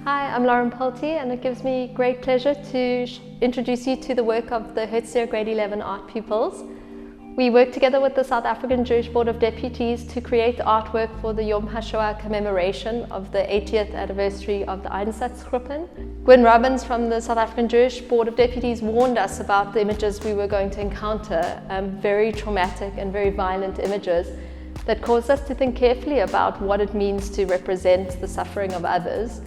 Hi, I'm Lauren Pulte, and it gives me great pleasure to introduce you to the work of the Herzlia Grade 11 art pupils. We worked together with the South African Jewish Board of Deputies to create artwork for the Yom Hashoah commemoration of the 80th anniversary of the Einsatzgruppen. Gwen Robbins from the South African Jewish Board of Deputies warned us about the images we were going to encounter, very traumatic and very violent images that caused us to think carefully about what it means to represent the suffering of others.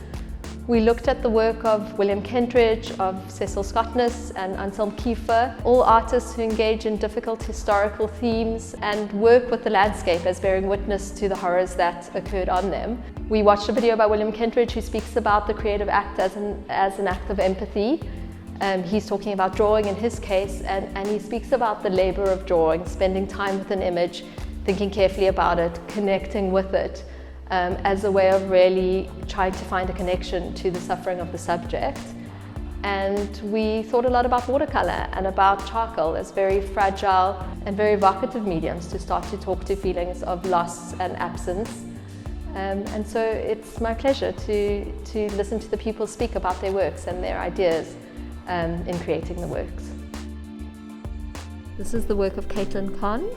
We looked at the work of William Kentridge, of Cecil Scottness and Anselm Kiefer, all artists who engage in difficult historical themes and work with the landscape as bearing witness to the horrors that occurred on them. We watched a video by William Kentridge who speaks about the creative act as an act of empathy. He's talking about drawing in his case, and he speaks about the labor of drawing, spending time with an image, thinking carefully about it, connecting with it, as a way of really trying to find a connection to the suffering of the subject. And we thought a lot about watercolor and about charcoal as very fragile and very evocative mediums to start to talk to feelings of loss and absence. And so it's my pleasure to listen to the people speak about their works and their ideas in creating the works. This is the work of Caitlin Kahn.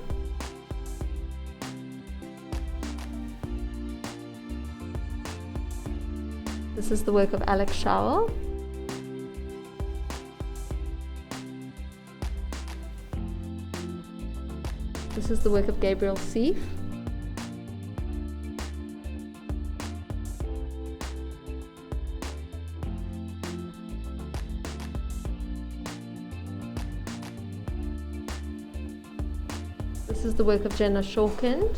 This is the work of Alex Showell. This is the work of Gabriel Seif. This is the work of Jenna Shawkind.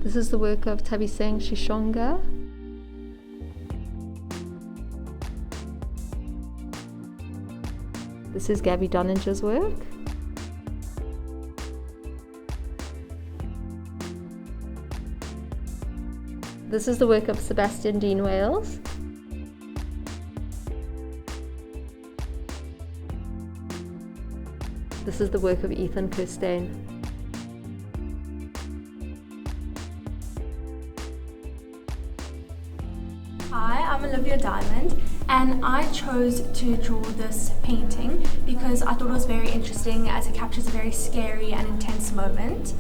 This is the work of Tabiseng Shishonga. This is Gabby Doninger's work. This is the work of Sebastian Dean Wales. This is the work of Ethan Kirstein. Hi, I'm Olivia Diamond, and I chose to draw this painting because I thought it was very interesting as it captures a very scary and intense moment.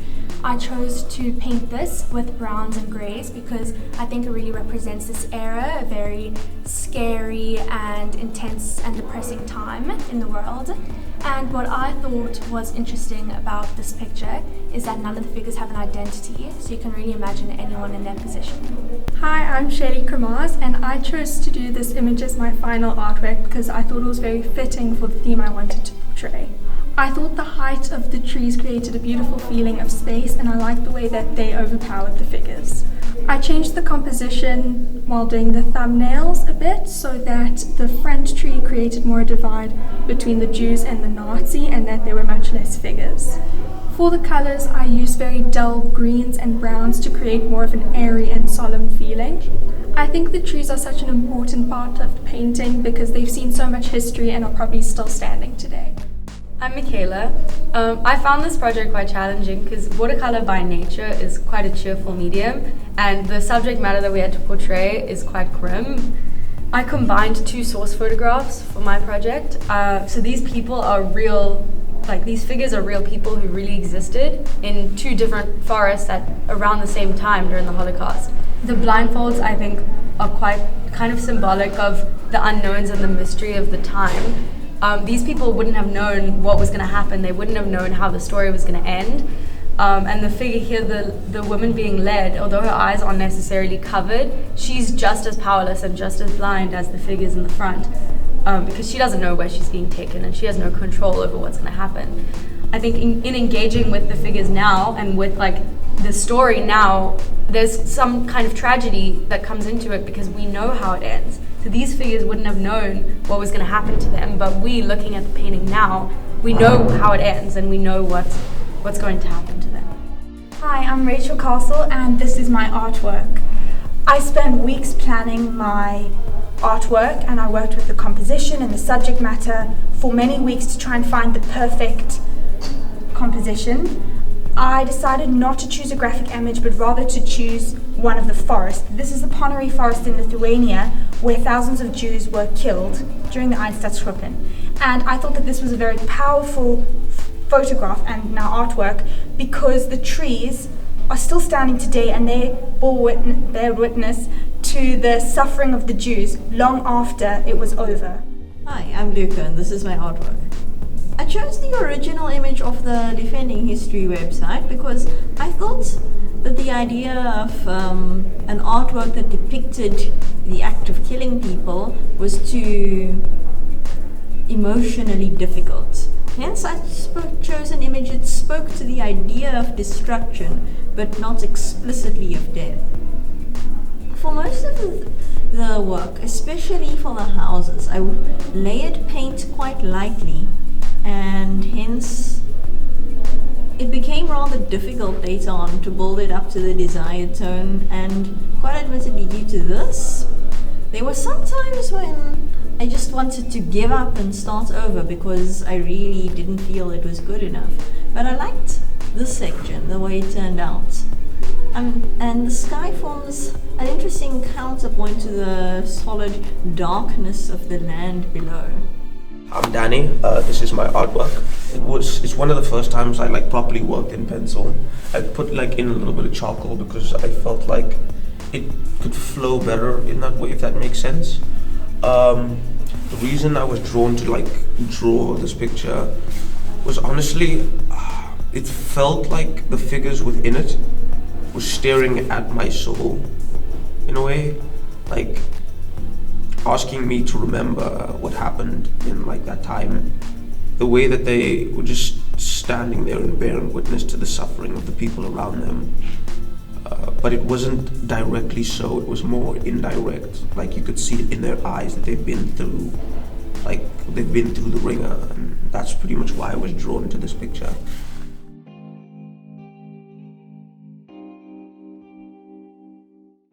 I chose to paint this with browns and greys because I think it really represents this era, a very scary and intense and depressing time in the world. And what I thought was interesting about this picture is that none of the figures have an identity, so you can really imagine anyone in their position. Hi, I'm Shaylee Kramars, and I chose to do this image as my final artwork because I thought it was very fitting for the theme I wanted to portray. I thought the height of the trees created a beautiful feeling of space, and I liked the way that they overpowered the figures. I changed the composition while doing the thumbnails a bit so that the front tree created more divide between the Jews and the Nazi, and that there were much less figures. For the colours, I used very dull greens and browns to create more of an airy and solemn feeling. I think the trees are such an important part of the painting because they've seen so much history and are probably still standing today. I'm Michaela. I found this project quite challenging because watercolor by nature is quite a cheerful medium, and the subject matter that we had to portray is quite grim. I combined two source photographs for my project. So these people are real, these figures are real people who really existed in two different forests at around the same time during the Holocaust. The blindfolds, I think, are quite kind of symbolic of the unknowns and the mystery of the time. These people wouldn't have known what was going to happen. They wouldn't have known how the story was going to end. And the figure here, the woman being led, although her eyes aren't necessarily covered, she's just as powerless and just as blind as the figures in the front, because she doesn't know where she's being taken and she has no control over what's going to happen. I think in engaging with the figures now and with the story now, there's some kind of tragedy that comes into it because we know how it ends. So these figures wouldn't have known what was going to happen to them, but we, looking at the painting now, we know how it ends and we know what's going to happen to them. Hi, I'm Rachel Castle, and this is my artwork. I spent weeks planning my artwork, and I worked with the composition and the subject matter for many weeks to try and find the perfect composition. I decided not to choose a graphic image, but rather to choose one of the forests. This is the Ponary Forest in Lithuania, where thousands of Jews were killed during the Einsatzgruppen. And I thought that this was a very powerful photograph and now artwork, because the trees are still standing today, and they bear witness to the suffering of the Jews long after it was over. Hi, I'm Luca, and this is my artwork. I chose the original image of the Defending History website because I thought that the idea of an artwork that depicted the act of killing people was too emotionally difficult. Hence, I chose an image that spoke to the idea of destruction, but not explicitly of death. For most of the work, especially for the houses, I layered paint quite lightly, and hence it became rather difficult later on to build it up to the desired tone. And quite admittedly, due to this, there were some times when I just wanted to give up and start over because I really didn't feel it was good enough. But I liked this section, the way it turned out. And the sky forms an interesting counterpoint to the solid darkness of the land below. I'm Danny. This is my artwork. It's one of the first times I properly worked in pencil. I put in a little bit of charcoal because I felt like it could flow better in that way, if that makes sense. The reason I was drawn to draw this picture was honestly, it felt like the figures within it were staring at my soul in a way, asking me to remember what happened in that time. The way that they were just standing there and bearing witness to the suffering of the people around them. But it wasn't directly so, it was more indirect. You could see it in their eyes that they've been through, they've been through the ringer, and that's pretty much why I was drawn to this picture.